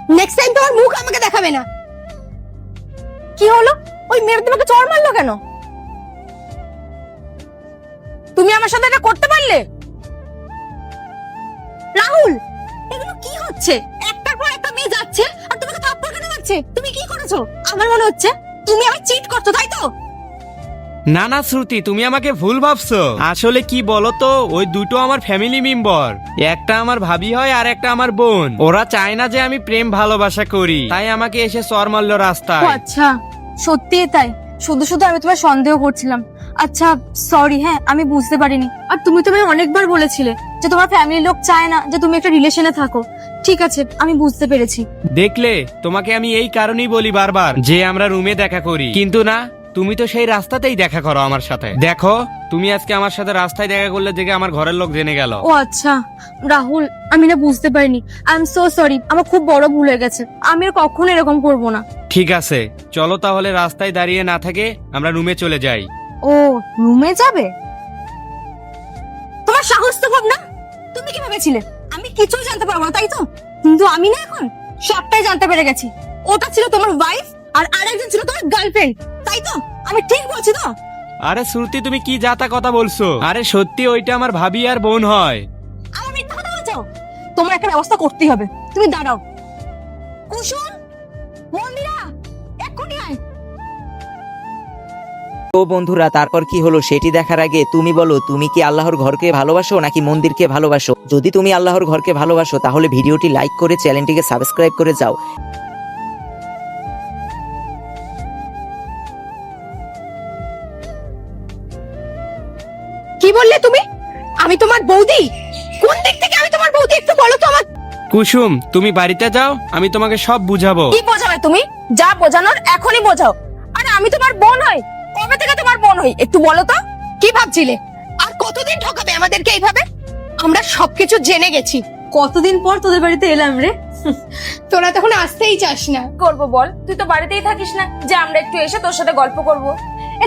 Next time তোমার মুখ আমাকে দেখাবে না। কি হলো? ওই মেয়ে তোমাকে চড় মারলো কেন? তুমি আমার সাথে এটা করতে পারলে? রাহুল, এগুলো কি হচ্ছে? একটার পর একটা মেয়ে যাচ্ছে আর তোমাকে থাপ্পড় কেন মারছে? তুমি কি করেছো? আমার মনে হচ্ছে তুমি আমায় চিট করছো, তাই তো? না না শ্রুতি, তুমি আমাকে ভুল ভাবছো। আসলে কি বলতো, ওই দুটো আমার ফ্যামিলি মেম্বার। একটা আমার ভাবি হয় আর একটা আমার বোন। ওরা চায় না যে আমি প্রেম ভালোবাসা করি, তাই আমাকে এসে চর মারলো ও রাস্তায়। আচ্ছা, সত্যি তাই? শুধু শুধু আমি তোমায় সন্দেহ করছিলাম। আচ্ছা সরি, হ্যাঁ আমি বুঝতে পারিনি। আর তুমি তো আমায় অনেকবার বলেছিলে যে তোমার ফ্যামিলির লোক চায় না যে তুমি একটা রিলেশনে থাকো। ঠিক আছে, আমি বুঝতে পেরেছি। দেখলে, তোমাকে আমি এই কারণেই বলি বারবার যে আমরা রুমে দেখা করি, কিন্তু না, তুমি তো সেই রাস্তাতেই দেখা করো আমার সাথে। দেখো, তুমি আজকে আমার সাথে রাস্তায় দেখা করলে দেখে আমার ঘরের লোক জেনে গেল। ও আচ্ছা রাহুল, আমি না বুঝতে পারিনি। আই এম সো সরি, আমার খুব বড় ভুল হয়ে গেছে। আমি আর কখনো এরকম করবো না। ঠিক আছে, চলো তাহলে রাস্তায় দাঁড়িয়ে না থেকে আমরা রুমে চলে যাই। ও, রুমে যাবে? তোমার সাহস তো কম না? তুমি কি ভেবেছিলে আমি কিছুই জানতে পারবো না, তাই তো? কিন্তু আমি না এখন সবটাই জানতে পেরে গেছি। ওটা ছিল তোমার ওয়াইফ আর আরেকজন ছিল তোমার গার্লফ্রেন্ড, তাই তো? আমি ঠিক বলছি তো? আরে শ্রুতি, তুমি কি যাতা কথা বলছো? আরে সত্যি ওইটা আমার ভাবি আর বোন হয়। আমার মিথ্যা কথা বলছো? তোমার একটা ব্যবস্থা করতেই হবে। তুমি দাঁড়াও। কুসুম, মন্দিরা, এক্ষুনি আয়। তো বন্ধুরা, তারপর কি হলো সেটি দেখার আগে তুমি বলো, তুমি কি আল্লাহর ঘরকে ভালোবাসো নাকি মন্দিরকে ভালোবাসো? যদি তুমি আল্লাহর ঘরকে ভালোবাসো তাহলে ভিডিওটি লাইক করে চ্যানেলটিকে সাবস্ক্রাইব করে যাও। কি বললে তুমি? আমি তোমার বৌদি? কোন দিক থেকে আমি তোমার বৌদি, একটু বলো তো আমার। কুসুম, তুমি বাড়িতে যাও, আমি তোমাকে সব বুঝাবো। কি বোঝাবে তুমি? যা বোঝানোর এখনই বোঝাও। আরে আমি তোমার বোন হই? কবে থেকে তোমার বোন হই একটু বলো তো? কি ভাবছিলে? আর কতদিন ঠকাবে আমাদেরকে এইভাবে? আমরা সবকিছু জেনে গেছি। কতদিন পর তোদের বাড়িতে এলাম রে। তোরা তখন আসতেই চাস না। করব বল, তুই তো বাড়িতেই থাকিস না যে আমরা একটু এসে তোর সাথে গল্প করব।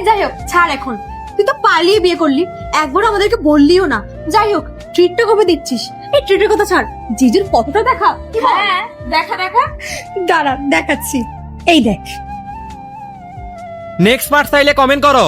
যাই হোক, ছাড় এখন। তুই তো পালিয়ে বিয়ে করলি, একবার আমাদেরকে বললিও না। যাই হোক, ট্রিটটা কবে দিচ্ছিস? এই ট্রিটের কথা ছাড়, জিজুর ফটোটা দেখা। হ্যাঁ, দেখা দেখা। দাঁড়া, দেখাচ্ছি। এই দেখ। নেক্সট পার্ট চাইলে কমেন্ট করো।